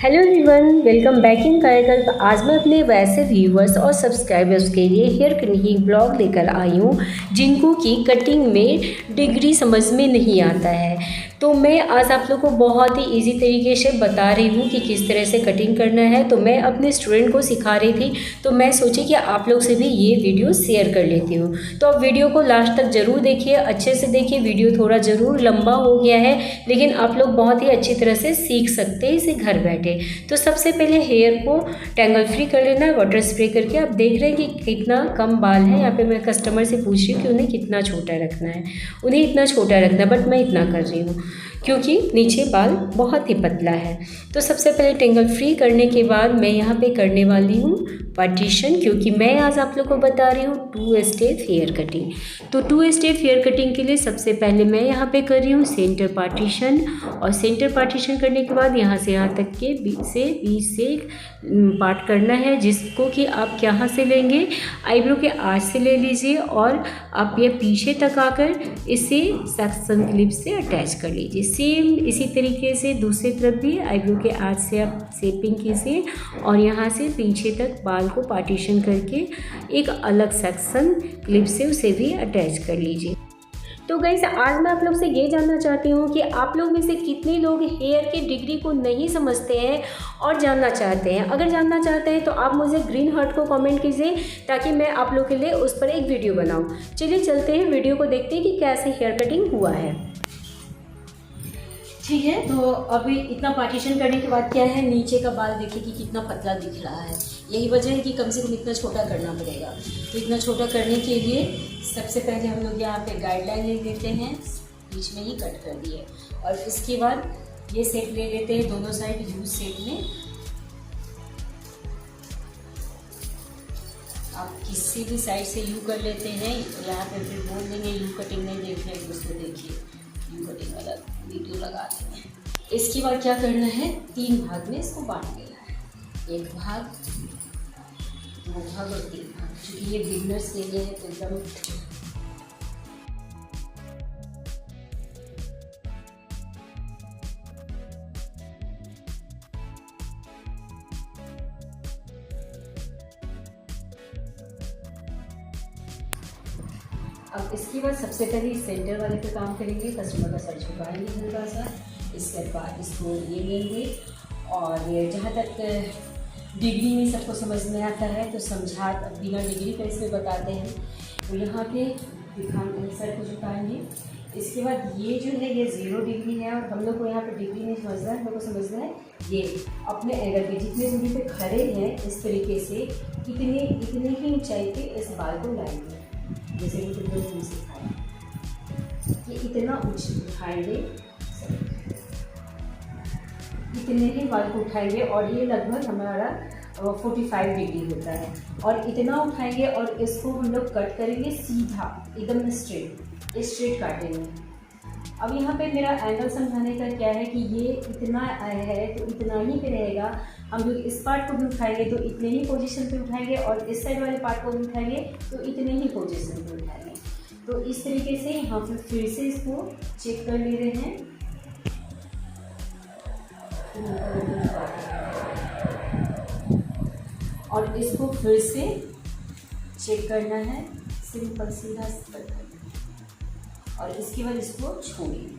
Hello everyone, welcome back in Karyakalp. आज मैं अपने वैसे व्यूवर्स और सब्सक्राइबर्स के लिए हेयर कटिंग ब्लॉग लेकर आई हूँ जिनको कि कटिंग में डिग्री समझ में नहीं आता है। तो मैं आज आप लोगों को बहुत ही इजी तरीके से बता रही हूँ कि किस तरह से कटिंग करना है। तो मैं अपने स्टूडेंट को सिखा रही थी, तो मैं सोची कि आप लोग से भी ये वीडियो शेयर कर लेती हूँ। तो आप वीडियो को लास्ट तक ज़रूर देखिए, अच्छे से देखिए। वीडियो थोड़ा ज़रूर लंबा हो गया है, लेकिन आप लोग बहुत ही अच्छी तरह से सीख सकते हैं इसे घर बैठे। तो सबसे पहले हेयर को टैंगल फ्री कर लेना है वाटर स्प्रे करके। आप देख रहे हैं कि कितना कम बाल है। यहाँ पे मैं कस्टमर से पूछ रही हूँ कि उन्हें कितना छोटा रखना है। उन्हें इतना छोटा रखना है, बट मैं इतना कर रही हूँ क्योंकि नीचे बाल बहुत ही पतला है। तो सबसे पहले टैंगल फ्री करने के बाद मैं यहाँ पे करने वाली हूँ पार्टीशन, क्योंकि मैं आज आप लोग को बता रही हूँ 2 स्टेप हेयर कटिंग। तो 2 स्टेप हेयर कटिंग के लिए सबसे पहले मैं यहाँ पे कर रही हूँ सेंटर पार्टीशन। और सेंटर पार्टीशन करने के बाद यहाँ से यहाँ तक के 20 से पार्ट करना है, जिसको कि आप यहाँ से लेंगे, आईब्रो के आर्च से ले लीजिए और आप ये पीछे तक आकर इसे सक्शन क्लिप से अटैच कर लीजिए। सेम इसी तरीके से दूसरी तरफ भी आईब्रो के आर्च से आप शेपिंग कीजिए और यहाँ से पीछे तक बाल को पार्टीशन करके एक अलग सेक्शन क्लिप से उसे भी अटैच कर लीजिए। तो गाइस, आज मैं आप लोग से ये जानना चाहती हूँ कि आप लोग में से कितने लोग हेयर की डिग्री को नहीं समझते हैं और जानना चाहते हैं। अगर जानना चाहते हैं तो आप मुझे ग्रीन हार्ट को कमेंट कीजिए ताकि मैं आप लोग के लिए उस पर एक वीडियो बनाऊँ। चलिए चलते हैं, वीडियो को देखते हैं कि कैसे हेयर कटिंग हुआ है। ठीक है, तो अभी इतना पार्टीशन करने के बाद क्या है, नीचे का बाल देखिए कि कितना पतला दिख रहा है। यही वजह है कि कम से कम इतना छोटा करना पड़ेगा। तो इतना छोटा करने के लिए सबसे पहले हम लोग यहाँ पे गाइडलाइन ले लेते हैं, बीच में ही कट कर दिए। और इसके बाद ये शेप ले लेते हैं दोनों साइड यू शेप में। आप किसी भी साइड से यू कर लेते हैं। यहाँ पे फिर बोल देंगे यू कटिंग नहीं देख रहे, उसको देखिए यू कटिंग वाला वीडियो लगाते हैं। इसके बाद क्या करना है, 3 भाग में इसको बांट देना है। 1 भाग, 2 भाग और 3 भाग। क्योंकि ये बिगनर्स के लिए है तो एकदम अब इसके बाद सबसे पहले सेंटर वाले पे काम करेंगे। कस्टमर का सर झुकाएंगे हल्का सा। इसके बाद इसको ये लेंगे और जहाँ तक डिग्री में सबको समझ में आता है तो समझा, बिना डिग्री का इसमें बताते हैं। तो यहाँ पे दिखाएंगे, सर को झुकाएंगे। इसके बाद ये जो है ये 0 डिग्री है और हम लोग को यहाँ पे डिग्री नहीं समझना है, हम लोग को समझना है ये अपने एंगल पे जितने दूरी पे खड़े हैं इस तरीके से इतने ही ऊंचाई पे इस बाल को लाएंगे। जैसे कि तुमने तुम सिखाया कि इतना उठाएंगे, इतने ही बाल को उठाएंगे और ये लगभग हमारा 45 डिग्री होता है। और इतना उठाएंगे और इसको हम लोग कट करेंगे सीधा, एकदम स्ट्रेट काटेंगे। अब यहाँ पे मेरा एंगल समझाने का क्या है कि ये इतना है तो इतना ही पे रहेगा। हम लोग इस पार्ट को भी उठाएंगे तो इतने ही पोजीशन पे उठाएंगे और इस साइड वाले पार्ट को भी उठाएंगे तो इतने ही पोजीशन पे उठाएंगे। तो इस तरीके से यहाँ पे फिर से इसको चेक कर ले रहे हैं। और इसको फिर से चेक करना है, सिंपल सीधा। और इसके बाद इसको छोड़िए।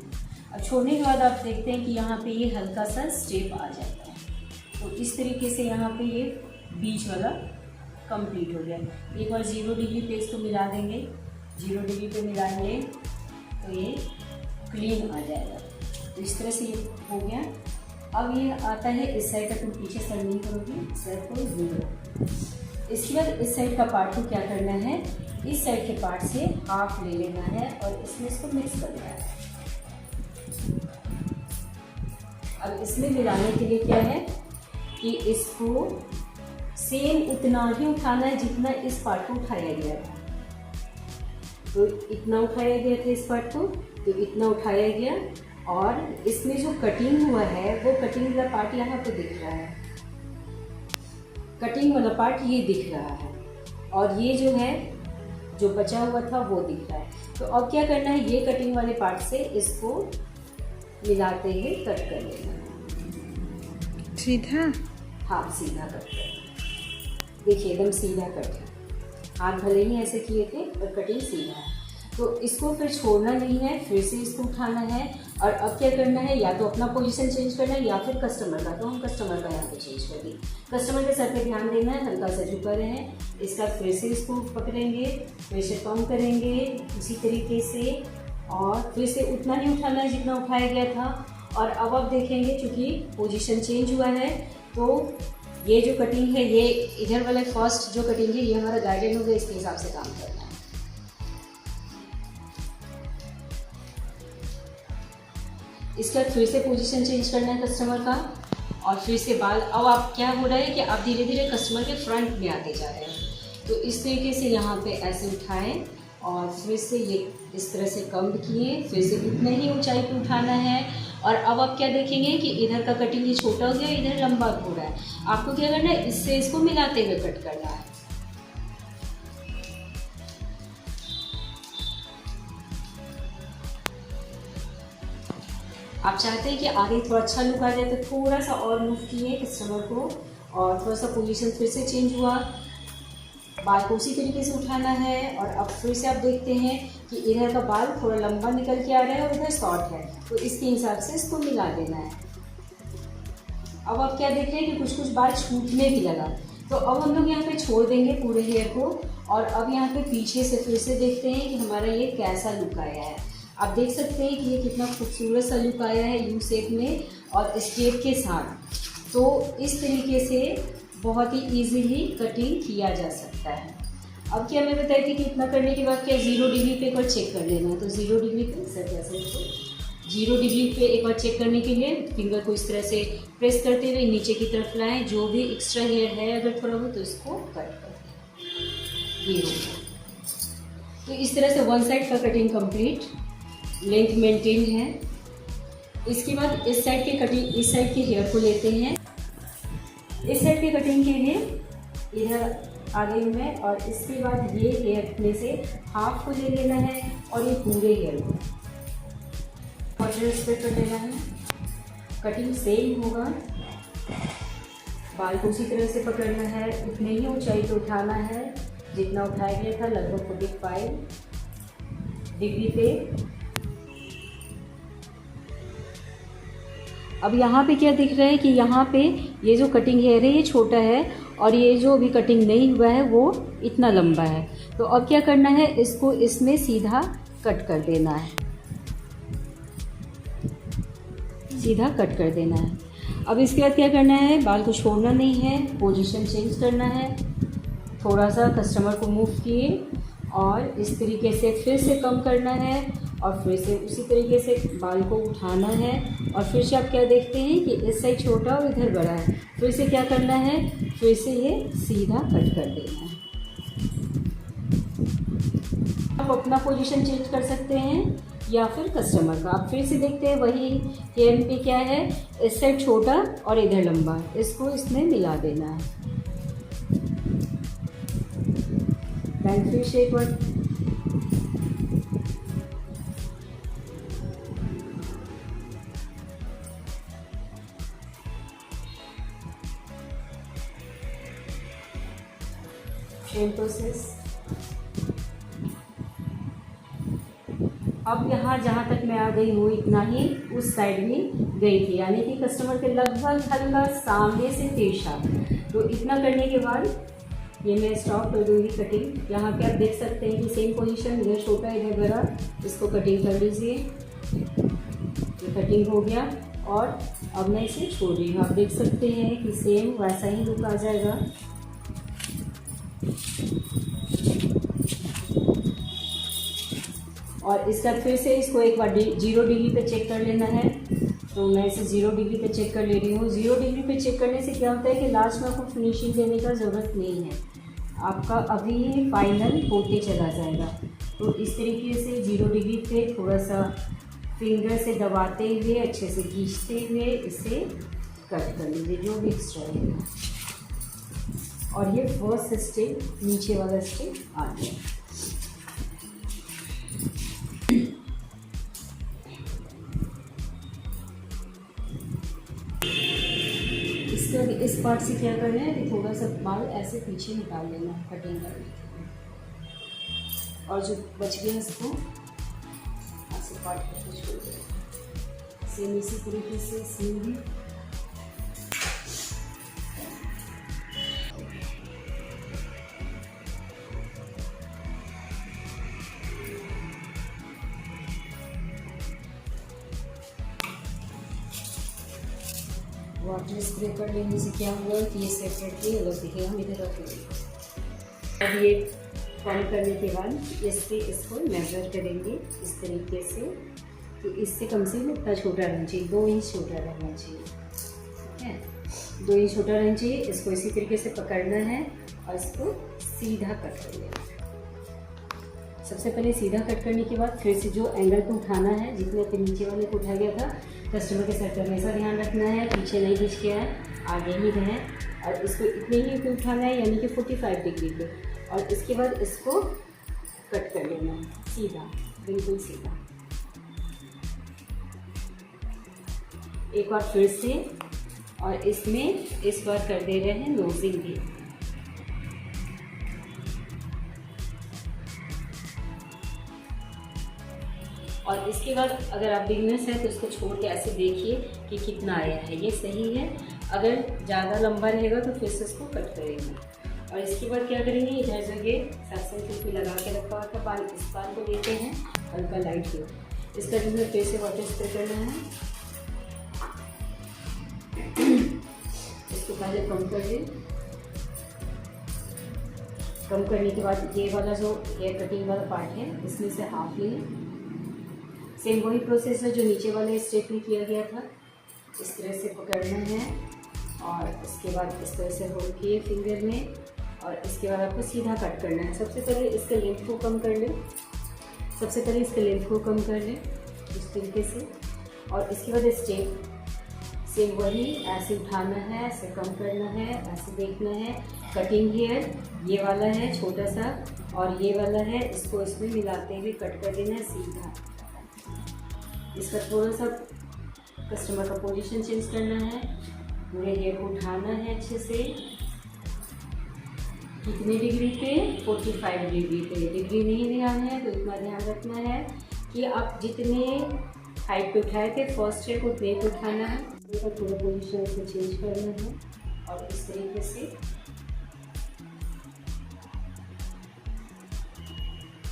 अब छोड़ने के बाद आप देखते हैं कि यहाँ पे ये हल्का सा स्टेप आ जाता है। तो इस तरीके से यहाँ पे ये बीच वाला कंप्लीट हो गया। एक बार 0 डिग्री पे इसको मिला देंगे। 0 डिग्री पे मिलाएंगे तो ये क्लीन आ जाएगा। तो इस तरह से ये हो गया। अब ये आता है इस साइड का, तुम पीछे साइड नहीं करोगे, इस साइड को नहीं करोगे। इसके बाद इस साइड का पार्ट को क्या करना है, इस साइड के पार्ट से हाफ ले लेना है और इसमें इसको मिक्स कर देना है। अब इसमें मिलाने के लिए क्या है कि इसको सेम उतना ही उठाना है जितना इस पार्ट को उठाया गया था। तो इतना उठाया गया था इस पार्ट को, तो इतना उठाया गया। और इसमें जो कटिंग हुआ है वो कटिंग वाला पार्ट यहाँ पे दिख रहा है, कटिंग वाला पार्ट ये दिख रहा है और ये जो है जो बचा हुआ था वो दिख रहा है। तो अब क्या करना है, ये कटिंग वाले पार्ट से इसको मिलाते हुए कट कर लेना। सीधा? हाँ, सीधा कट करना। देखिए एकदम सीधा कट है, हाथ भले ही ऐसे किए थे पर कटिंग सीधा है। तो इसको फिर छोड़ना नहीं है, फिर से इसको उठाना है और अब क्या करना है, या तो अपना पोजीशन चेंज करना है या फिर कस्टमर का। तो हम कस्टमर का यहाँ पे चेंज कर दें। कस्टमर के सर पे ध्यान देना है, हल्का सा झुका रहे हैं। इसका फिर से इसको पकड़ेंगे, प्रेशर कम करेंगे उसी तरीके से और फिर से उतना ही उठाना है जितना उठाया गया था। और अब आप देखेंगे चूँकि पोजीशन चेंज हुआ है तो ये जो कटिंग है, ये इधर वाला फर्स्ट जो कटिंग है ये हमारा गाइडेड होगा, इसके हिसाब से काम करना है। इसका फिर से पोजीशन चेंज करना है कस्टमर का और फिर से बाल। अब आप क्या हो रहा है कि आप धीरे धीरे कस्टमर के फ्रंट में आते जा रहे हैं। तो इस तरीके से यहाँ पे ऐसे उठाएं और फिर से ये इस तरह से कम किए, फिर से इतने ही ऊंचाई पे उठाना है। और अब आप क्या देखेंगे कि इधर का कटिंग ये छोटा हो गया, इधर लंबा हो रहा है। आपको क्या करना है, इससे इसको मिलाते हुए कट करना है। आप चाहते हैं कि आगे थोड़ा अच्छा लुक आ जाए तो थोड़ा सा और मूव किए कस्टमर को और थोड़ा सा पोजीशन फिर से चेंज हुआ। बाल को उसी तरीके से उठाना है और अब फिर से आप देखते हैं कि इधर का बाल थोड़ा लंबा निकल के आ रहा है और इधर शॉर्ट है, तो इसके हिसाब से इसको मिला देना है। अब आप क्या देख रहे हैं कि कुछ कुछ बाल छूटने भी लगा, तो अब हम लोग यहाँ पे छोड़ देंगे पूरे हेयर को और अब यहाँ पे पीछे से फिर से देखते हैं कि हमारा ये कैसा लुक आया है। आप देख सकते हैं कि ये कितना खूबसूरत सा लुक आया है यू शेप में और स्टेप के साथ। तो इस तरीके से बहुत ही इजीली कटिंग किया जा सकता है। अब क्या मैं बताई थी कि इतना करने के बाद क्या 0 डिग्री पे एक बार चेक कर लेना है। तो 0 डिग्री पे सर कैसे इसको 0 डिग्री पे एक बार चेक करने के लिए फिंगर को इस तरह से प्रेस करते हुए नीचे की तरफ लाएं। जो भी एक्स्ट्रा हेयर है अगर थोड़ा बहुत तो इसको कट कर दें। ये हो गया। तो इस तरह से वन साइड का कटिंग कंप्लीट, लेंथ मेंटेन है। इसके बाद इस साइड की कटिंग, इस साइड के हेयर को लेते हैं। इस साइड की कटिंग के लिए इधर आगे में और इसके बाद ये हेयर में से हाफ को ले लेना है और ये पूरे हेयर को स्प्रेड कर लेना है। कटिंग सेम होगा, बाल को उसी तरह से पकड़ना है, इतने ही ऊंचाई पे उठाना है जितना उठाया गया था, लगभग 45 डिग्री पे। अब यहाँ पे क्या दिख रहा है कि यहाँ पे ये जो कटिंग हेयर है ये छोटा है और ये जो अभी कटिंग नहीं हुआ है वो इतना लंबा है। तो अब क्या करना है, इसको इसमें सीधा कट कर देना है, सीधा कट कर देना है। अब इसके बाद क्या करना है, बाल को छोड़ना नहीं है, पोजीशन चेंज करना है, थोड़ा सा कस्टमर को मूव किए और इस तरीके से फिर से कम करना है और फिर से उसी तरीके से बाल को उठाना है। और फिर से आप क्या देखते हैं कि इस साइड छोटा और इधर बड़ा है, फिर से क्या करना है, फिर से ये सीधा कट कर देना है। आप अपना पोजीशन चेंज कर सकते हैं या फिर कस्टमर का। आप फिर से देखते हैं वही हेयर पे क्या है, इस साइड छोटा और इधर लंबा, इसको इसमें मिला देना है। देन फिर से एक बार सेम प्रोसेस। अब यहाँ जहाँ तक मैं आ गई हूँ इतना ही उस साइड भी गई थी, यानी कि कस्टमर के लगभग हल्का सामने से तिरछा। तो इतना करने के बाद ये मैं स्टॉप कर दूँगी कटिंग। यहाँ पे आप देख सकते हैं कि सेम पोजीशन, इधर छोटा इधर बड़ा, इसको कटिंग कर लीजिए। ये कटिंग हो गया और अब मैं इसे छोड़ रही हूँ। आप देख सकते हैं कि सेम वैसा ही लुक आ जाएगा। और इसका फिर से इसको एक बार 0 डिग्री पे चेक कर लेना है। तो मैं इसे 0 डिग्री पे चेक कर ले रही हूँ। 0 डिग्री पे चेक करने से क्या होता है कि लास्ट में आपको फिनिशिंग देने का ज़रूरत नहीं है, आपका अभी ही फाइनल होते चला जाएगा। तो इस तरीके से 0 डिग्री पे थोड़ा सा फिंगर से दबाते हुए अच्छे से खींचते हुए इसे कट कर लीजिए जो भी एक्स्ट्रा है। और ये फर्स्ट स्टेप, नीचे वाला स्टेप आ गया। इसके बाद इस पार्ट से क्या करना है कि थोड़ा सा बाल ऐसे पीछे निकाल लेना है कटिंग करने के लिए, और जो बच गया इसको ऐसे पार्ट करके छोड़ देना। सेम इसी तरीके से इसमें भी वाटर स्प्रे कर लेने से क्या हुआ कि ये सेपरेटली अलग दिखेगा, हम इधर रख लेंगे। अब ये फॉर्म करने के बाद इससे इसको मेजर करेंगे इस तरीके से कि इससे कम से कम इतना छोटा रहना चाहिए, 2 इंच छोटा रहना चाहिए, ठीक है। 2 इंच छोटा रहना चाहिए। इसको इसी तरीके से पकड़ना है और इसको सीधा कट कर लेना है। सबसे पहले सीधा कट करने के बाद फिर से जो एंगल को उठाना है, जितने पे नीचे वाले को उठाया गया था, कस्टमर के सर का हमेशा ध्यान रखना है, पीछे नहीं खींच के है, आगे ही रहें, और इसको इतने ही पे उठाना है यानी कि 45 डिग्री पे, और इसके बाद इसको कट कर लेना है सीधा, बिल्कुल सीधा। एक बार फिर से, और इसमें इस बार कर दे रहे हैं नोजिंग भी। और इसके बाद अगर आप बिगनर्स हैं तो इसको छोड़ के ऐसे देखिए कि कितना आया है, ये सही है। अगर ज़्यादा लंबा रहेगा तो फिर से इसको कट करेंगे। और इसके बाद क्या करेंगे, इधर जगह सैफरन भी लगा के रखा हुआ था बाल, इस बाल को लेते हैं हल्का लाइट हो, इसका जो फिर से वाटर स्प्रे करना है। इसको पहले कम कर दें। कम करने के बाद ये वाला जो हेयर कटिंग वाला पार्ट है इसमें से हाफ लें। सेम वही प्रोसेस है जो नीचे वाले स्टेप में किया गया था, इस तरह से पकड़ना है और इसके बाद इस तरह से होल्ड किए फिंगर में, और इसके बाद आपको सीधा कट करना है। सबसे पहले इसके लेंथ को कम कर लें, इस तरीके से, और इसके बाद स्टेप सेम वही ऐसे उठाना है, ऐसे कम करना है, ऐसे देखना है। कटिंग हेयर ये वाला है छोटा सा और ये वाला है, इसको इसमें मिलाते हुए कट कर देना है सीधा। इसका थोड़ा सा कस्टमर का पोजीशन चेंज करना है, पूरे हेयर को उठाना है अच्छे से। कितने डिग्री पे? 45 डिग्री पे। डिग्री नहीं ध्यान है तो इतना ध्यान रखना है कि आप जितने हाइट पे उठाए थे फर्स्ट स्टेप उतने पे उठाना है। पूरा पोजीशन इसको चेंज करना है और इस तरीके से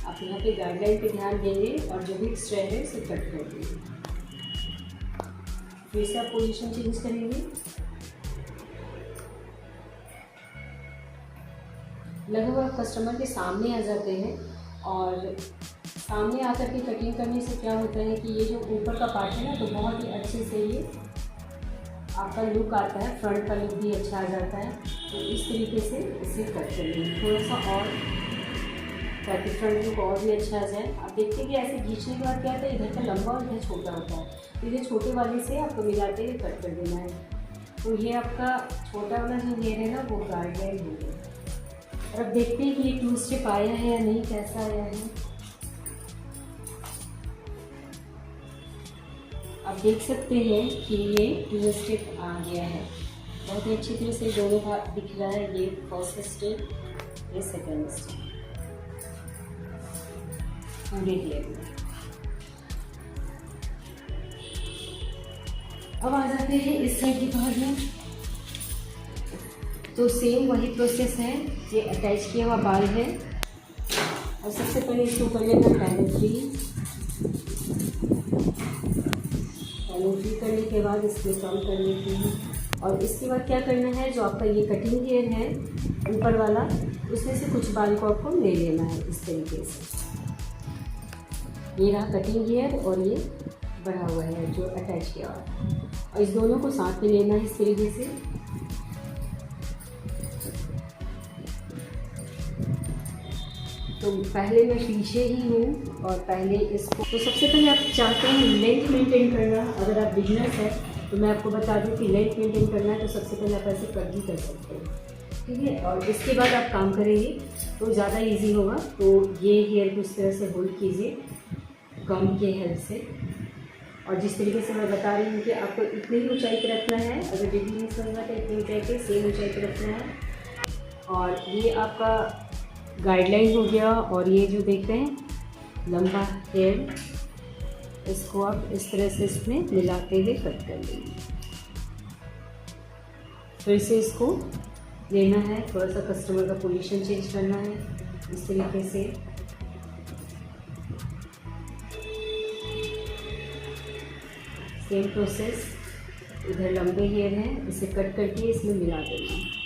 आप यहाँ पे गाइडलाइन पे ध्यान देंगे और जो भी एक्स्ट्रा है उसे कट कर देंगे। फिर से आप पोजीशन चेंज करेंगे। लगभग कस्टमर के सामने आ जाते हैं और सामने आकर के कटिंग करने से क्या होता है कि ये जो ऊपर का पार्ट है ना तो बहुत ही अच्छे से ये आपका लुक आता है, फ्रंट का लुक भी अच्छा आ जाता है। तो इस तरीके से इसे कट कर लेंगे थोड़ा सा और, ताकि फ्रंट लुक और भी अच्छा आ जाए। आप देखते हैं कि ऐसे खींचने के बाद क्या होता है, इधर का लंबा और इधर छोटा होता है, तो इधर छोटे वाले से आपको मिलाते हुए कट कर देना है। तो ये आपका छोटा वाला जो हेयर है ना वो गाइडलाइन हो गया। और अब देखते हैं कि ये 2 स्टेप आया है या नहीं, कैसा आया है। आप देख सकते हैं कि ये 2 स्टेप आ गया है, बहुत ही अच्छी तरह से दोनों भाग दिख रहा है। ये फर्स्ट स्टेप, ये सेकंड स्टेप पूरे हेयर में। अब आ जाते हैं इस साइड के भाग में, तो सेम वही प्रोसेस है। ये अटैच किया हुआ बाल है और सबसे पहले इसको कर लेना पैनल फ्री करने के बाद इसमें कम कर लेती हूँ। और इसके बाद क्या करना है, जो आपका ये कटिंग हेयर है ऊपर वाला, उसमें से कुछ बाल को आपको ले लेना है इस तरीके से। ये रहा कटिंग हेयर और ये बढ़ा हुआ है जो अटैच किया हुआ है, और इस दोनों को साथ में लेना है इस तरीके से। तो पहले मैं पीछे ही हूँ और पहले इसको, तो सबसे पहले आप चाहते हैं लेंथ मेंटेन करना। अगर आप बिगनर्स हैं तो मैं आपको बता दूँ कि लेंथ मेंटेन करना है तो सबसे पहले आप ऐसे कट भी कर सकते हैं, ठीक है। और इसके बाद आप काम करेंगे तो ज़्यादा इजी होगा। तो ये हेयर को इस तरह से होल्ड कीजिए गम के हेल्प से, और जिस तरीके से मैं बता रही हूँ कि आपको इतनी ही ऊंचाई पर रखना है, अगर डिग्री नहीं समझना तो इतनी ऊंचाई पे सेम ऊंचाई पर रखना है। और ये आपका गाइडलाइन हो गया। और ये जो देख रहे हैं लंबा हेयर, इसको आप इस तरह से इसमें मिलाते हुए कट कर लेंगे। फिर से इसको लेना है, थोड़ा सा कस्टमर का पोजीशन चेंज करना है इस तरीके से। सेम प्रोसेस, इधर लंबे हेयर हैं, इसे कट करके इसमें मिला देना है।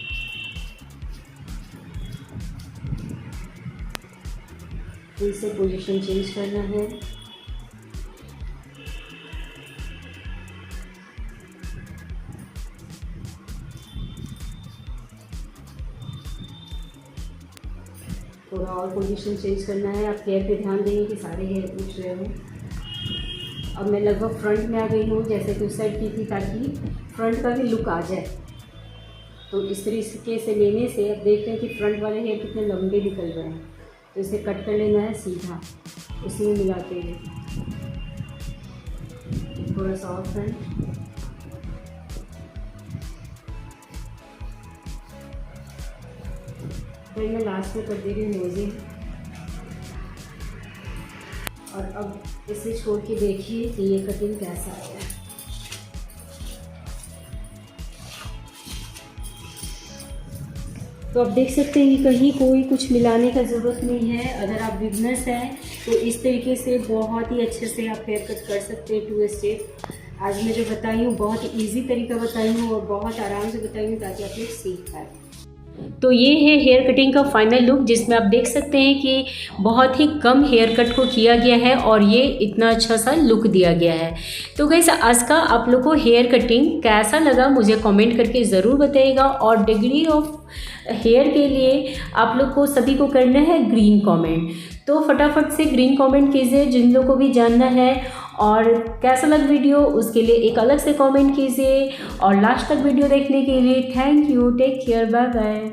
फिर से पोजीशन चेंज करना है। थोड़ा और पोजीशन चेंज करना है। आप हेयर पे ध्यान देंगे कि सारे हेयर उठ रहे हों। अब मैं लगभग फ्रंट में आ गई हूँ, जैसे कि उस साइड की थी, ताकि फ्रंट का भी लुक आ जाए। तो इस तरीके से लेने से अब देखते हैं कि फ्रंट वाले हेयर कितने लंबे निकल रहे हैं। तो इसे कट कर लेना है सीधा, इसमें मिलाते हुए थोड़ा सा और फ्रंट। फिर मैं लास्ट में कर दे रही हूँ नोज़िंग। और अब इसे छोड़ के देखिए कि ये कटिंग कैसा आया। तो आप देख सकते हैं कि कहीं कोई कुछ मिलाने का ज़रूरत नहीं है। अगर आप बिगनर्स हैं तो इस तरीके से बहुत ही अच्छे से आप हेयर कट कर सकते हैं 2 स्टेप। आज मैं जो बताई हूँ बहुत ही ईजी तरीका बताई हूँ और बहुत आराम से बताई हूँ, ताकि आप लोग सीख पाए। तो ये है हेयर कटिंग का फाइनल लुक, जिसमें आप देख सकते हैं कि बहुत ही कम हेयर कट को किया गया है और ये इतना अच्छा सा लुक दिया गया है। तो गाइस, आज का आप लोग को हेयर कटिंग कैसा लगा मुझे कमेंट करके ज़रूर बताइएगा। और डिग्री ऑफ हेयर के लिए आप लोग को सभी को करना है ग्रीन कमेंट। तो फटाफट से ग्रीन कमेंट कीजिए जिन लोगों को भी जानना है। और कैसा लग वीडियो उसके लिए एक अलग से कमेंट कीजिए। और लास्ट तक वीडियो देखने के लिए thank you. Take care, bye bye.